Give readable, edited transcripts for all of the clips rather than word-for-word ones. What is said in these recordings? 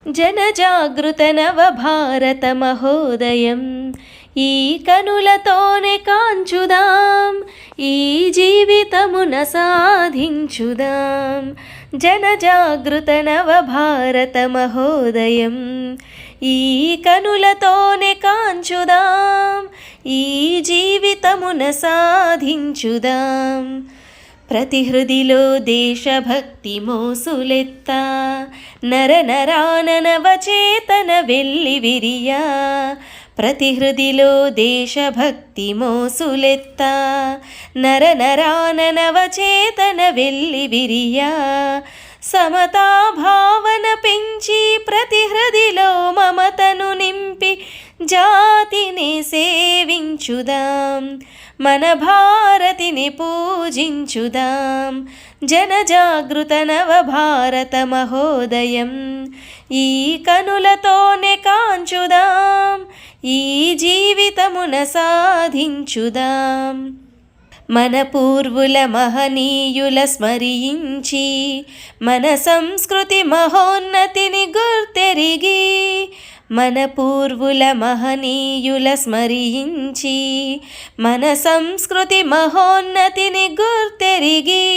జనజాగృత నవభారత మహోదయం ఈ కనులతోనే కాంచుదాం, ఈ జీవితమున సాధించుదాం. జనజాగృత నవభారత మహోదయం ఈ కనులతోనే కాంచుదాం, ఈ జీవితమున సాధించుదాం. ప్రతి హృదిలో దేశభక్తి మోసులెత్తా, నర నరాన నవచేతన వెల్లివిరియా. ప్రతి హృదిలో దేశభక్తి మోసులెత్తా, నర నరాన నవచేతన వెల్లివిరియా. సమతా భావన పెంచి ప్రతి హృదిలో మమతను నింపి జాతిని సేవించుదాం, మన భారతిని పూజించుదాం. జనజాగృత నవభారత మహోదయం ఈ కనులతోనే కాంచుదాం, ఈ జీవితమున సాధించుదాం. మన పూర్వుల మహనీయుల స్మరించి, మన సంస్కృతి మహోన్నతిని గుర్తెరిగి. మన పూర్వుల మహనీయుల స్మరించి, మన సంస్కృతి మహోన్నతిని గుర్తెరిగి.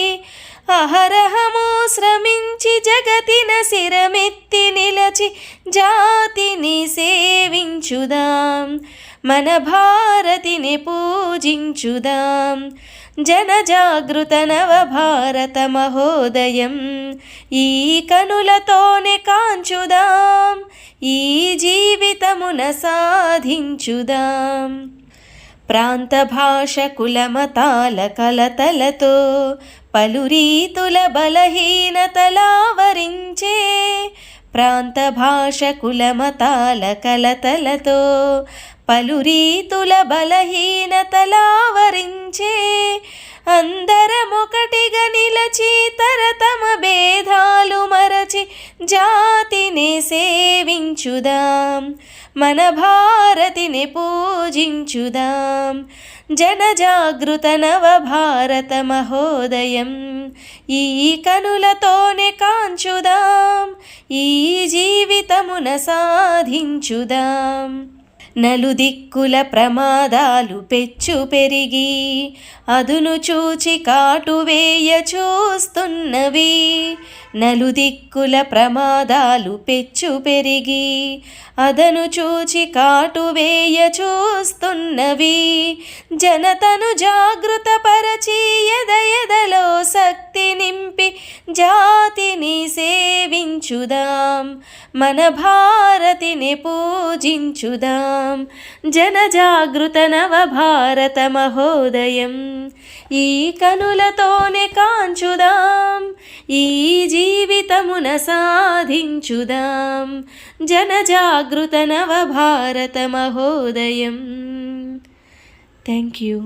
అహరహము శ్రమించి జగతిన శిరమెత్తి నిలచి జాతిని సేవించుదాం, మన భారతిని పూజించుదాం. జనజాగృత నవభారత మహోదయం ఈ కనులతోనే కాంచుదాం, ఈ జీవితమున సాధించుదాం. ప్రాంత భాష కులమతాల కలతలతో పలు రీతుల బలహీనతలావరించే. ప్రాంత భాష కులమతాల కలతలతో పలు రీతుల బలహీనతలావరించే. అందరమొకటిగా నిలచి తరతమ భేదాలు మరచి జాతిని సేవించుదాం, మన భారతిని పూజించుదాం. జనజాగృత నవభారత మహోదయం ఈ కనులతోనే కాంచుదాం, ఈ జీవితమున సాధించుదాం. నలుదిక్కుల ప్రమాదాలు పెచ్చు పెరిగి అదును చూచి కాటువేయ చూస్తున్నవి. నలుదిక్కుల ప్రమాదాలు పెచ్చు పెరిగి అదను చూచి కాటువేయ చూస్తున్నవి. జనతను జాగృతపరచి ఎదలో శక్తి నింపి జాతిని సేవించుదాం, మన భారతిని పూజించుదాం. జనజాగృత నవభారత మహోదయం ఈ కనులతోనే కాంచుదాం, ఈ జీవితమున సాధించుదాం. జనజాగృత నవభారత మహోదయం. Thank you.